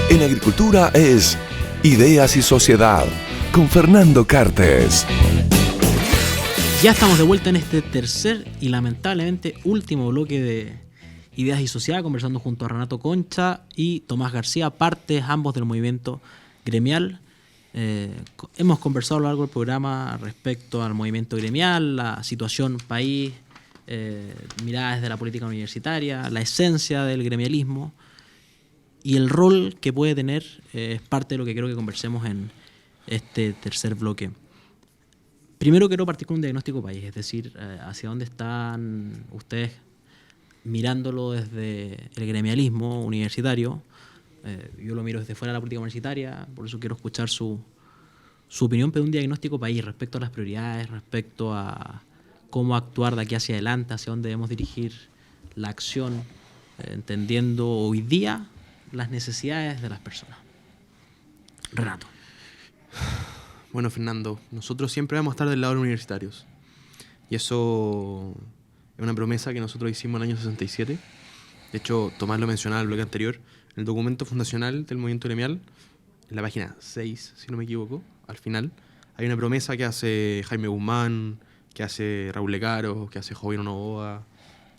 En Agricultura es Ideas y Sociedad, con Fernando Cartes. Ya estamos de vuelta en este tercer y lamentablemente último bloque de Ideas y Sociedad, conversando junto a Renato Concha y Tomás García, partes ambos del movimiento gremial. Hemos conversado a lo largo del programa respecto al movimiento gremial, la situación país, miradas de la política universitaria, la esencia del gremialismo. Y el rol que puede tener es parte de lo que quiero que conversemos en este tercer bloque. Primero quiero partir con un diagnóstico país, es decir, hacia dónde están ustedes mirándolo desde el gremialismo universitario. Yo lo miro desde fuera de la política universitaria, por eso quiero escuchar su opinión, pero un diagnóstico país respecto a las prioridades, respecto a cómo actuar de aquí hacia adelante, hacia dónde debemos dirigir la acción, entendiendo hoy día las necesidades de las personas. Renato. Bueno, Fernando, nosotros siempre vamos a estar del lado de los universitarios. Y eso es una promesa que nosotros hicimos en el año 67. De hecho, Tomás lo mencionaba en el bloque anterior. En el documento fundacional del movimiento gremial, en la página 6, si no me equivoco, al final, hay una promesa que hace Jaime Guzmán, que hace Raúl Lecaro, que hace Joaquín Novoa,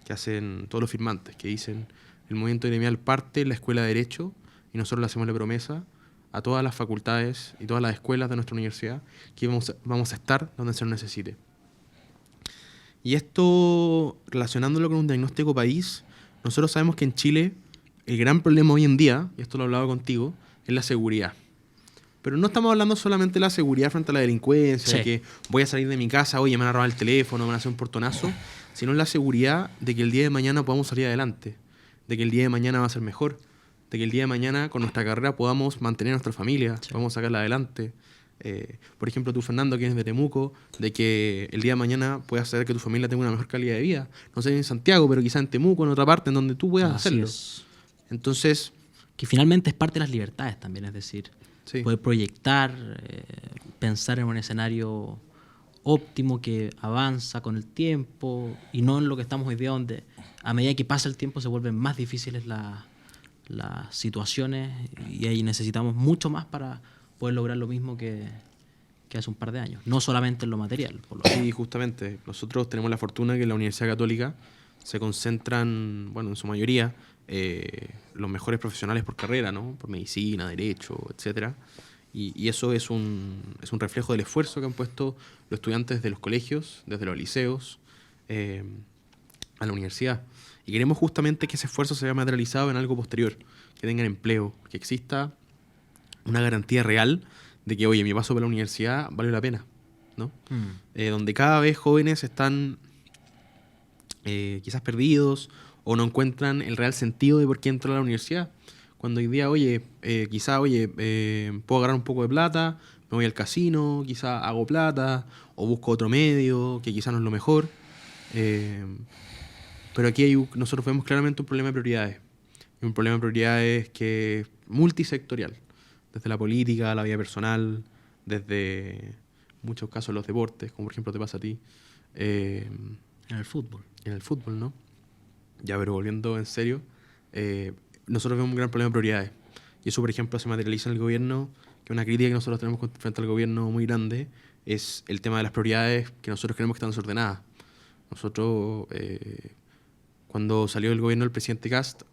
que hacen todos los firmantes, que dicen: el movimiento gremial parte en la Escuela de Derecho y nosotros le hacemos la promesa a todas las facultades y todas las escuelas de nuestra universidad que vamos a estar donde se nos necesite. Y esto, relacionándolo con un diagnóstico país, nosotros sabemos que en Chile el gran problema hoy en día, y esto lo he hablado contigo, es la seguridad. Pero no estamos hablando solamente de la seguridad frente a la delincuencia, Sí. de que voy a salir de mi casa, oye, me van a robar el teléfono, me van a hacer un portonazo, sino la seguridad de que el día de mañana podamos salir adelante, de que el día de mañana va a ser mejor, de que el día de mañana con nuestra carrera podamos mantener a nuestra familia, podamos sacarla adelante. Por ejemplo, tú, Fernando, que eres de Temuco, de que el día de mañana puedas hacer que tu familia tenga una mejor calidad de vida. No sé en Santiago, pero quizá en Temuco, en otra parte, en donde tú puedas Así hacerlo. es. Entonces, Que finalmente es parte de las libertades también, es decir, sí. poder proyectar, pensar en un escenario óptimo que avanza con el tiempo y no en lo que estamos hoy día, donde a medida que pasa el tiempo se vuelven más difíciles las situaciones y ahí necesitamos mucho más para poder lograr lo mismo que hace un par de años, no solamente en lo material. Por lo Sí, justamente. Nosotros tenemos la fortuna que en la Universidad Católica se concentran, bueno, en su mayoría, los mejores profesionales por carrera, ¿no? Por medicina, derecho, etcétera. Y eso es un reflejo del esfuerzo que han puesto los estudiantes de los colegios, desde los liceos, a la universidad. Y queremos justamente que ese esfuerzo se vea materializado en algo posterior, que tengan empleo, que exista una garantía real de que, oye, mi paso por la universidad valió la pena, ¿no? Donde cada vez jóvenes están quizás perdidos o no encuentran el real sentido de por qué entrar a la universidad. Cuando hoy día, puedo agarrar un poco de plata, me voy al casino, quizás hago plata, o busco otro medio, que quizás no es lo mejor. Pero aquí nosotros vemos claramente un problema de prioridades. Y un problema de prioridades que es multisectorial. Desde la política, la vida personal, desde en muchos casos los deportes, como por ejemplo te pasa a ti. en el fútbol. En el fútbol, ¿no? Ya, pero volviendo en serio, nosotros vemos un gran problema de prioridades. Y eso, por ejemplo, se materializa en el gobierno, que una crítica que nosotros tenemos frente al gobierno muy grande es el tema de las prioridades que nosotros creemos que están desordenadas. Nosotros, cuando salió el gobierno del presidente Kast,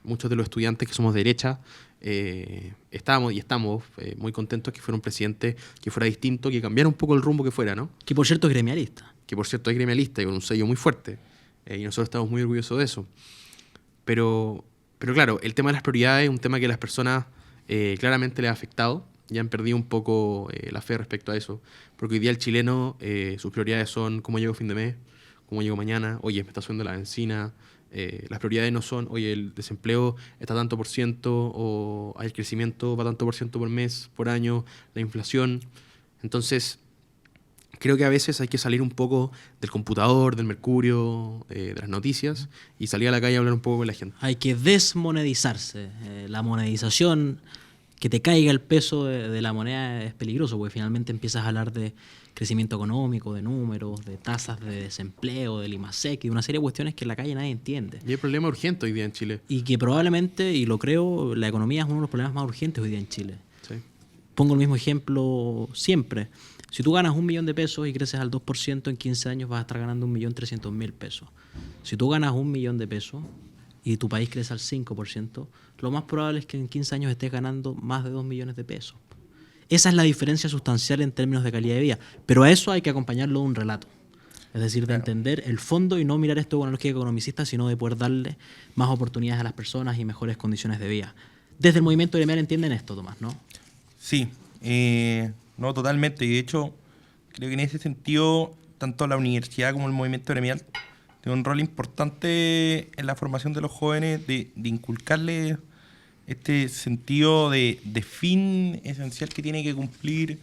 muchos de los estudiantes que somos de derecha estamos muy contentos que fuera un presidente que fuera distinto, que cambiara un poco el rumbo que fuera, ¿no? Que por cierto es gremialista. Que por cierto es gremialista y con un sello muy fuerte. Y nosotros estamos muy orgullosos de eso. Pero claro, el tema de las prioridades es un tema que a las personas claramente les ha afectado. Ya han perdido un poco la fe respecto a eso. Porque hoy día el chileno, sus prioridades son cómo llego a fin de mes, cómo llego mañana, oye, me está subiendo la benzina. Las prioridades no son, oye, el desempleo está tanto por ciento, o el crecimiento va tanto por ciento por mes, por año, la inflación. Entonces, creo que a veces hay que salir un poco del computador, del mercurio, de las noticias, y salir a la calle a hablar un poco con la gente. Hay que desmonedizarse. La monedización, que te caiga el peso de la moneda es peligroso, porque finalmente empiezas a hablar de crecimiento económico, de números, de tasas de desempleo, del IMASEC y de una serie de cuestiones que en la calle nadie entiende. Y hay problema urgente hoy día en Chile. Y que probablemente, y lo creo, la economía es uno de los problemas más urgentes hoy día en Chile. Sí. Pongo el mismo ejemplo siempre. Si tú ganas 1 millón de pesos y creces al 2%, en 15 años vas a estar ganando 1.300.000 pesos. Si tú ganas 1 millón de pesos y tu país crece al 5%, lo más probable es que en 15 años estés ganando más de 2 millones de pesos. Esa es la diferencia sustancial en términos de calidad de vida. Pero a eso hay que acompañarlo de un relato. Es decir, de entender el fondo y no mirar esto con una lógica economicista, sino de poder darle más oportunidades a las personas y mejores condiciones de vida. Desde el movimiento gremial entienden esto, Tomás, ¿no? Sí, no, totalmente. Y de hecho, creo que en ese sentido, tanto la universidad como el movimiento gremial tienen un rol importante en la formación de los jóvenes, de inculcarles este sentido de fin esencial que tiene que cumplir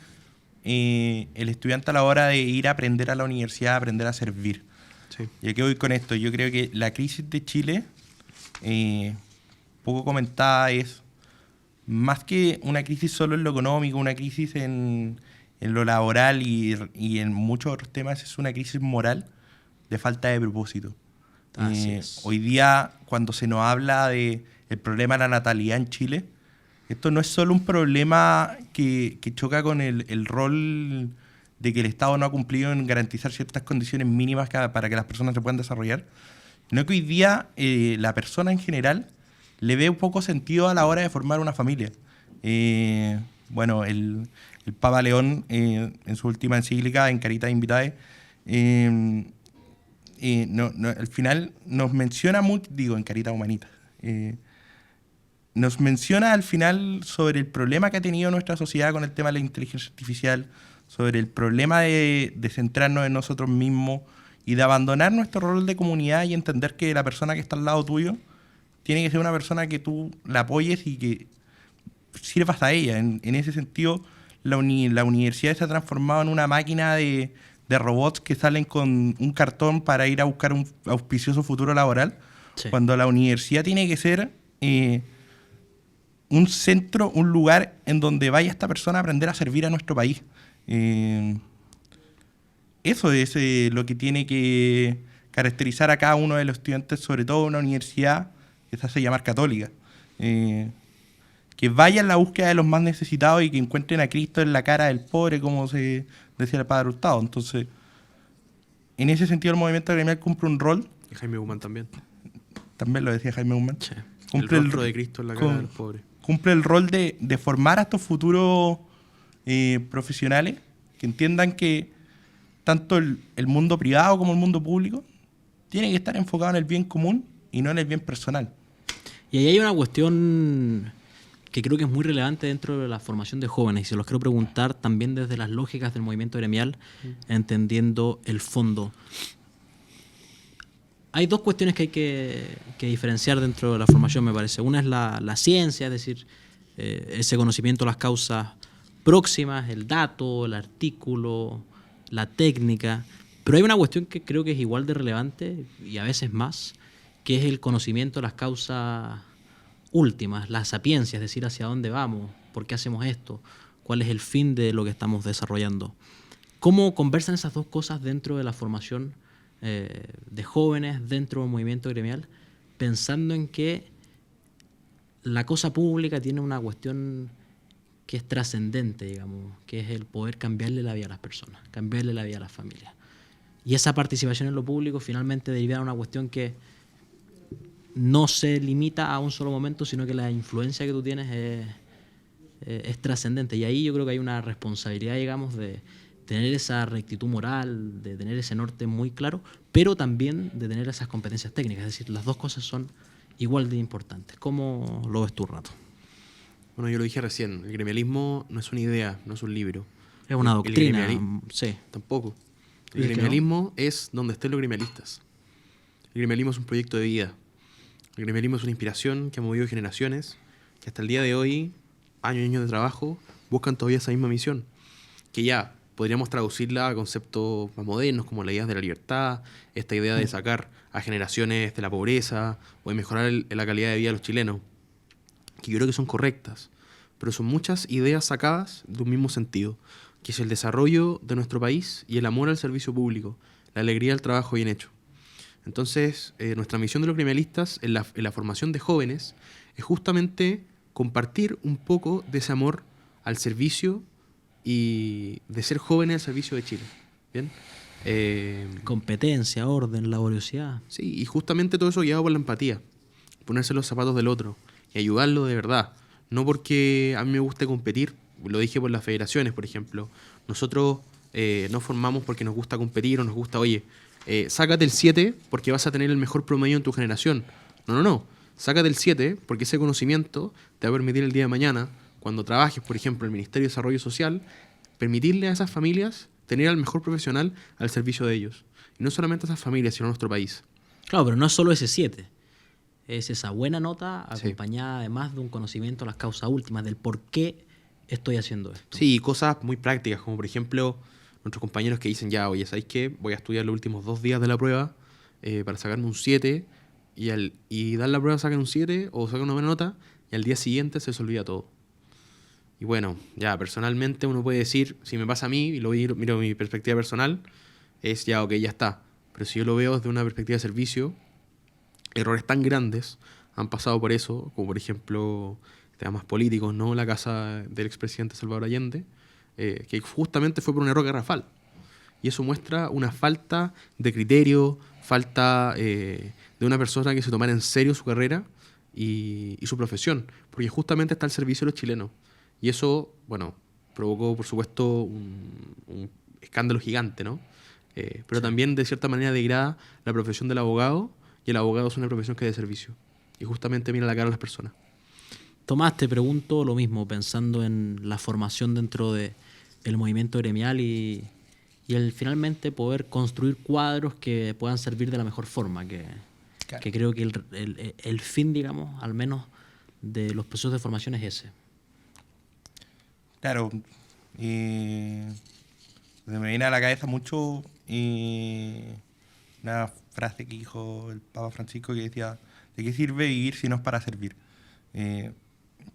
el estudiante a la hora de ir a aprender a la universidad, a aprender a servir. Sí. ¿Y a qué voy con esto? Yo creo que la crisis de Chile, poco comentada, es más que una crisis solo en lo económico, una crisis en lo laboral y en muchos otros temas, es una crisis moral de falta de propósito. Así es. Hoy día, cuando se nos habla de el problema de la natalidad en Chile, esto no es solo un problema que choca con el rol de que el Estado no ha cumplido en garantizar ciertas condiciones mínimas para que las personas se puedan desarrollar, sino que hoy día la persona en general le ve un poco sentido a la hora de formar una familia. Bueno, el Papa León, en su última encíclica, en Caritas Invitae, al final nos menciona mucho, digo, en Caritas Humanitas, nos menciona al final sobre el problema que ha tenido nuestra sociedad con el tema de la inteligencia artificial, sobre el problema de centrarnos en nosotros mismos y de abandonar nuestro rol de comunidad y entender que la persona que está al lado tuyo tiene que ser una persona que tú la apoyes y que sirvas a ella. En ese sentido, la universidad se ha transformado en una máquina de robots que salen con un cartón para ir a buscar un auspicioso futuro laboral, Sí. cuando la universidad tiene que ser un centro, un lugar en donde vaya esta persona a aprender a servir a nuestro país. Eso es lo que tiene que caracterizar a cada uno de los estudiantes, sobre todo en una universidad que se hace llamar católica. Que vaya en la búsqueda de los más necesitados y que encuentren a Cristo en la cara del pobre, como se decía el padre Hurtado. Entonces, en ese sentido el movimiento gremial cumple un rol, Y Jaime Guzmán también. también lo decía Jaime Guzmán, Sí. cumple El rostro de Cristo en la cara con- del pobre. cumple el rol de formar a estos futuros profesionales que entiendan que tanto el mundo privado como el mundo público tiene que estar enfocado en el bien común y no en el bien personal. Y ahí hay una cuestión que creo que es muy relevante dentro de la formación de jóvenes, y se los quiero preguntar también desde las lógicas del movimiento gremial, entendiendo el fondo. Hay dos cuestiones que hay que diferenciar dentro de la formación, me parece. Una es la ciencia, es decir, ese conocimiento de las causas próximas, el dato, el artículo, la técnica. Pero hay una cuestión que creo que es igual de relevante, y a veces más, que es el conocimiento de las causas últimas, la sapiencia, es decir, hacia dónde vamos, por qué hacemos esto, cuál es el fin de lo que estamos desarrollando. ¿Cómo conversan esas dos cosas dentro de la formación de jóvenes, dentro del movimiento gremial, pensando en que la cosa pública tiene una cuestión que es trascendente, digamos, que es el poder cambiarle la vida a las personas, cambiarle la vida a las familias? Y esa participación en lo público finalmente deriva en una cuestión que no se limita a un solo momento, sino que la influencia que tú tienes es trascendente. Y ahí yo creo que hay una responsabilidad, digamos, de tener esa rectitud moral, de tener ese norte muy claro, pero también de tener esas competencias técnicas. Es decir, las dos cosas son igual de importantes. ¿Cómo lo ves tú, Rato? Bueno, yo lo dije recién, el gremialismo no es una idea, no es un libro. Es una El doctrina, gremiali- sí. Tampoco. El ¿Dices que gremialismo es donde estén los gremialistas. El gremialismo es un proyecto de vida. El gremialismo es una inspiración que ha movido generaciones, que hasta el día de hoy, años y años de trabajo, buscan todavía esa misma misión. Que ya podríamos traducirla a conceptos más modernos, como la idea de la libertad, esta idea de sacar a generaciones de la pobreza, o de mejorar la calidad de vida de los chilenos, que yo creo que son correctas, pero son muchas ideas sacadas de un mismo sentido, que es el desarrollo de nuestro país y el amor al servicio público, la alegría del trabajo bien hecho. Entonces, nuestra misión de los gremialistas en la formación de jóvenes es justamente compartir un poco de ese amor al servicio y de ser jóvenes al servicio de Chile. ¿Bien? Competencia, orden, laboriosidad. Sí, y justamente todo eso guiado por la empatía, ponerse en los zapatos del otro y ayudarlo de verdad. No porque a mí me guste competir, lo dije por las federaciones, por ejemplo. Nosotros no formamos porque nos gusta competir o nos gusta, oye, sácate el 7 porque vas a tener el mejor promedio en tu generación. No. Sácate el 7 porque ese conocimiento te va a permitir el día de mañana, cuando trabajes, por ejemplo, en el Ministerio de Desarrollo Social, permitirle a esas familias tener al mejor profesional al servicio de ellos. Y no solamente a esas familias, sino a nuestro país. Claro, pero no es solo ese 7. Es esa buena nota Sí. acompañada además de un conocimiento de las causas últimas, del por qué estoy haciendo esto. Sí, y cosas muy prácticas, como por ejemplo nuestros compañeros que dicen, ya, oye, ¿sabéis qué? Voy a estudiar los últimos 2 días de la prueba para sacarme un 7 y dar la prueba sacan un 7 o sacan una buena nota y al día siguiente se les olvida todo. Y bueno, ya personalmente uno puede decir, si me pasa a mí y miro mi perspectiva personal, es ya, ok, ya está. Pero si yo lo veo desde una perspectiva de servicio, errores tan grandes han pasado por eso, como por ejemplo temas políticos, ¿no? La casa del expresidente Salvador Allende, que justamente fue por un error garrafal. Y eso muestra una falta de criterio, falta de una persona que se tomara en serio su carrera y su profesión, porque justamente está al servicio de los chilenos. Y eso, bueno, provocó, por supuesto, un escándalo gigante, ¿no? Pero también, de cierta manera, degrada la profesión del abogado, y el abogado es una profesión que es de servicio. Y justamente mira la cara a las personas. Tomás, te pregunto lo mismo, pensando en la formación dentro del movimiento gremial y el finalmente poder construir cuadros que puedan servir de la mejor forma, que creo que el fin, digamos, al menos de los procesos de formación es ese. Claro, se me viene a la cabeza mucho una frase que dijo el Papa Francisco que decía: ¿de qué sirve vivir si no es para servir?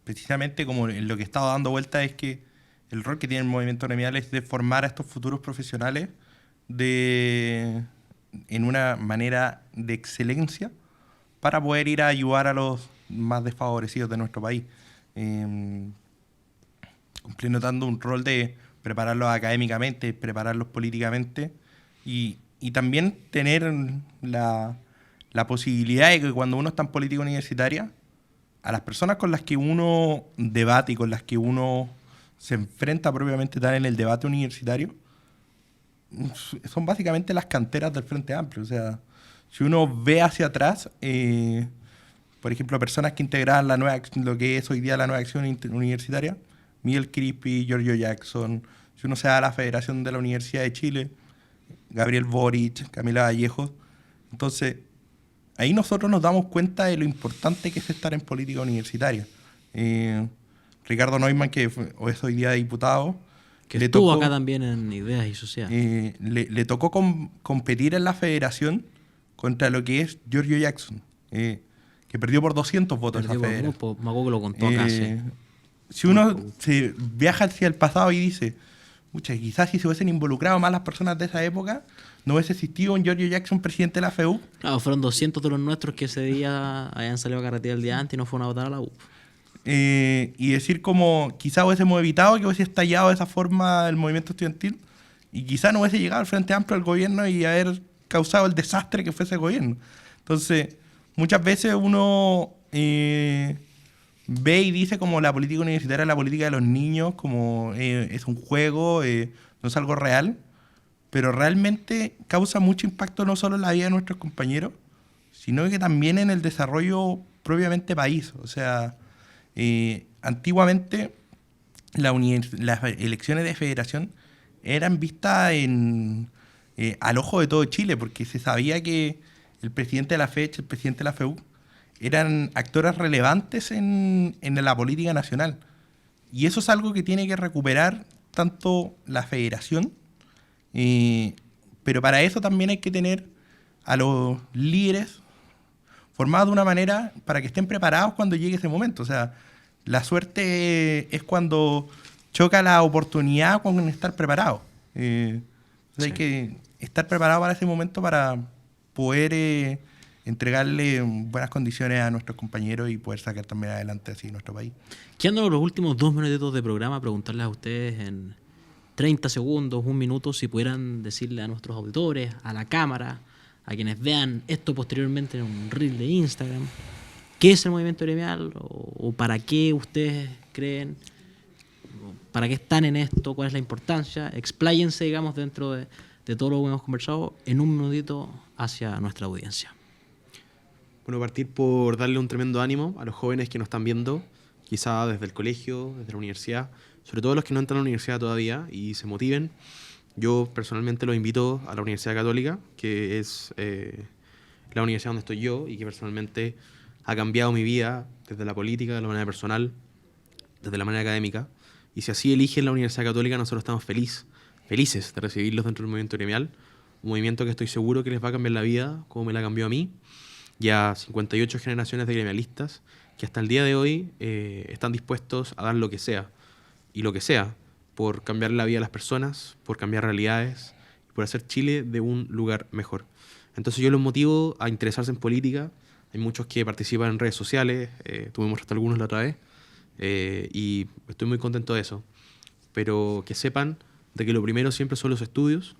Precisamente como lo que he estado dando vuelta es que el rol que tiene el movimiento gremial es de formar a estos futuros profesionales en una manera de excelencia para poder ir a ayudar a los más desfavorecidos de nuestro país. Cumpliendo tanto un rol de prepararlos académicamente, prepararlos políticamente y también tener la posibilidad de que cuando uno está en política universitaria, a las personas con las que uno debate y con las que uno se enfrenta propiamente tal en el debate universitario, son básicamente las canteras del Frente Amplio. O sea, si uno ve hacia atrás, por ejemplo, personas que integraban lo que es hoy día la nueva acción universitaria, Miguel Crispi, Giorgio Jackson, si uno se va a la Federación de la Universidad de Chile, Gabriel Boric, Camila Vallejo. Entonces, ahí nosotros nos damos cuenta de lo importante que es estar en política universitaria. Ricardo Neumann, que es hoy día diputado, que estuvo acá también en Ideas y Sociedad. Le tocó competir en la federación contra lo que es Giorgio Jackson, que perdió por 200 votos en la federación. Me acuerdo que lo contó acá, sí. Si uno se viaja hacia el pasado y dice, quizás si se hubiesen involucrado más las personas de esa época, no hubiese existido un Giorgio Jackson presidente de la FEU. Claro, fueron 200 de los nuestros que ese día habían salido a carretera el día antes y no fueron a votar a la U. Y decir como, quizás hubiésemos evitado que hubiese estallado de esa forma el movimiento estudiantil y quizás no hubiese llegado al Frente Amplio al gobierno y haber causado el desastre que fue ese gobierno. Entonces, muchas veces uno ve y dice como la política universitaria, la política de los niños, como es un juego, no es algo real, pero realmente causa mucho impacto no solo en la vida de nuestros compañeros, sino que también en el desarrollo propiamente país. O sea, antiguamente las elecciones de federación eran vistas al ojo de todo Chile, porque se sabía que el presidente de la FECH, el presidente de la FEU, eran actores relevantes en la política nacional. Y eso es algo que tiene que recuperar tanto la federación, pero para eso también hay que tener a los líderes formados de una manera para que estén preparados cuando llegue ese momento. O sea, la suerte es cuando choca la oportunidad con estar preparado. Hay que estar preparado para ese momento para poder entregarle buenas condiciones a nuestros compañeros y poder sacar también adelante así nuestro país. Quedándonos los últimos 2 minutitos de programa, preguntarles a ustedes en 30 segundos, 1 minuto, si pudieran decirle a nuestros auditores, a la cámara, a quienes vean esto posteriormente en un reel de Instagram, ¿qué es el movimiento gremial? ¿O para qué ustedes creen? ¿Para qué están en esto? ¿Cuál es la importancia? Expláyense, digamos, dentro de todo lo que hemos conversado en 1 minutito hacia nuestra audiencia. Bueno, partir por darle un tremendo ánimo a los jóvenes que nos están viendo, quizá desde el colegio, desde la universidad, sobre todo los que no entran a la universidad todavía y se motiven. Yo personalmente los invito a la Universidad Católica, que es la universidad donde estoy yo y que personalmente ha cambiado mi vida desde la política, de la manera personal, desde la manera académica. Y si así eligen la Universidad Católica, nosotros estamos felices de recibirlos dentro del movimiento gremial, un movimiento que estoy seguro que les va a cambiar la vida, como me la cambió a mí, y a 58 generaciones de gremialistas que hasta el día de hoy están dispuestos a dar lo que sea, y lo que sea, por cambiar la vida de las personas, por cambiar realidades, por hacer Chile de un lugar mejor. Entonces yo los motivo a interesarse en política. Hay muchos que participan en redes sociales, tú me mostraste algunos la otra vez, y estoy muy contento de eso. Pero que sepan de que lo primero siempre son los estudios,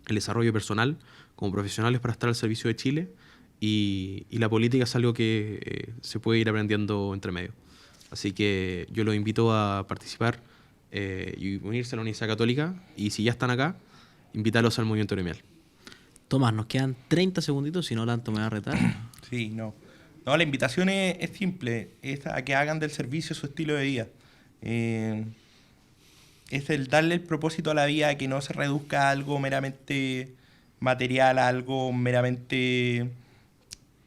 el desarrollo personal como profesionales para estar al servicio de Chile, y la política es algo que se puede ir aprendiendo entre medio. Así que yo los invito a participar y unirse a la Universidad Católica, y si ya están acá, invitarlos al movimiento gremial. Tomás, nos quedan 30 segunditos, si no, Lanto me va a retar. Sí, no, No, la invitación es simple, es a que hagan del servicio su estilo de vida. Es el darle el propósito a la vida, que no se reduzca a algo meramente material, a algo meramente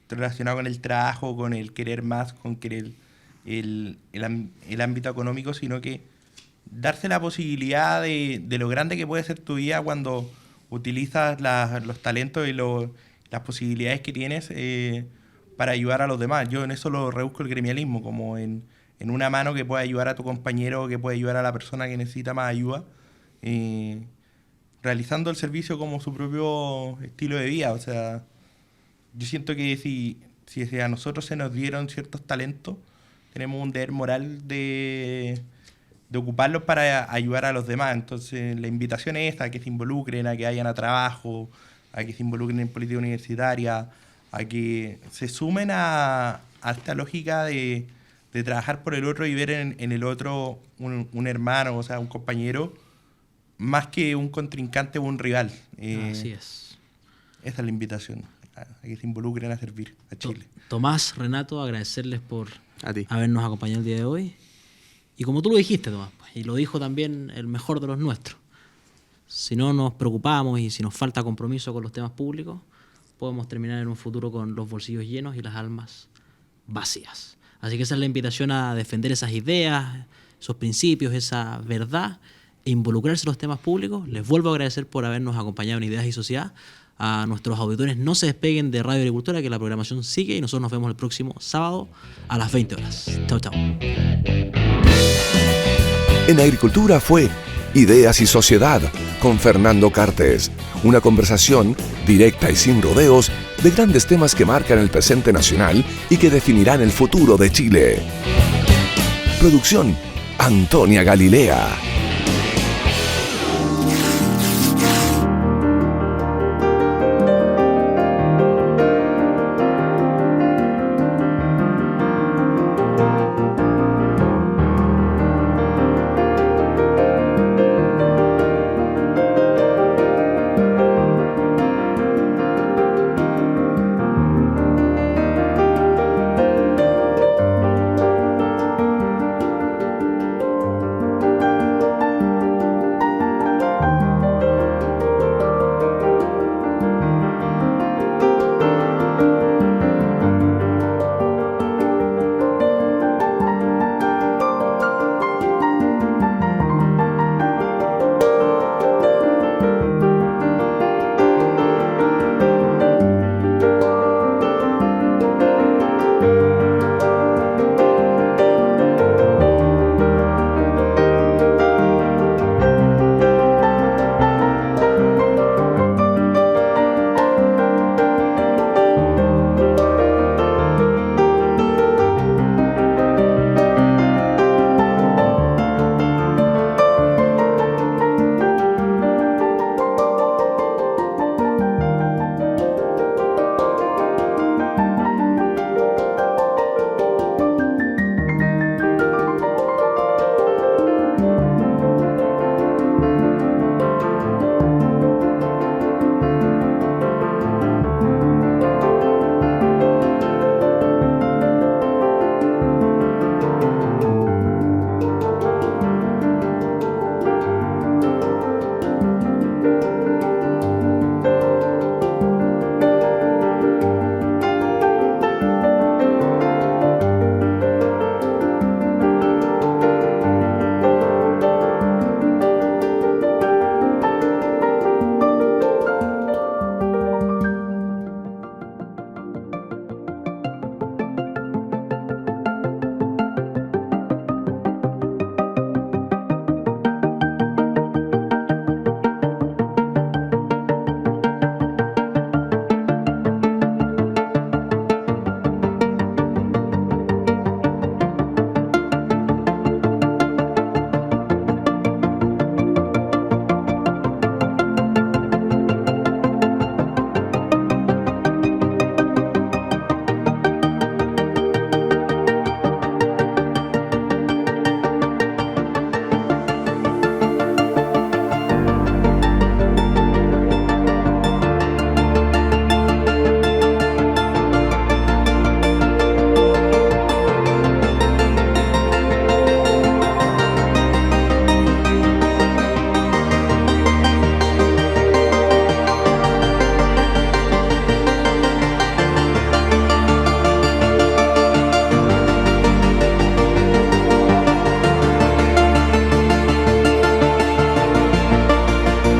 relacionado con el trabajo, con el querer más, con querer el ámbito económico, sino que darse la posibilidad de lo grande que puede ser tu vida cuando utilizas los talentos y las posibilidades que tienes para ayudar a los demás. Yo en eso lo rebusco el gremialismo, como en una mano que pueda ayudar a tu compañero, que pueda ayudar a la persona que necesita más ayuda, realizando el servicio como su propio estilo de vida. O sea, yo siento que si a nosotros se nos dieron ciertos talentos, tenemos un deber moral de ocuparlos para ayudar a los demás. Entonces, la invitación es a que se involucren, a que vayan a trabajo, a que se involucren en política universitaria, a que se sumen a esta lógica de trabajar por el otro y ver en el otro un hermano, o sea, un compañero, más que un contrincante o un rival. Así es. Esa es la invitación, a que se involucren a servir a Chile. Tomás, Renato, agradecerles por A ti. habernos acompañado el día de hoy. Y como tú lo dijiste, Tomás, y lo dijo también el mejor de los nuestros, si no nos preocupamos y si nos falta compromiso con los temas públicos, podemos terminar en un futuro con los bolsillos llenos y las almas vacías. Así que esa es la invitación a defender esas ideas, esos principios, esa verdad, e involucrarse en los temas públicos. Les vuelvo a agradecer por habernos acompañado en Ideas y Sociedad. A nuestros auditores, no se despeguen de Radio Agricultura, que la programación sigue y nosotros nos vemos el próximo sábado a las 20 horas. Chao, chao. En Agricultura fue Ideas y Sociedad con Fernando Cartes. Una conversación directa y sin rodeos de grandes temas que marcan el presente nacional y que definirán el futuro de Chile. Producción: Antonia Galilea.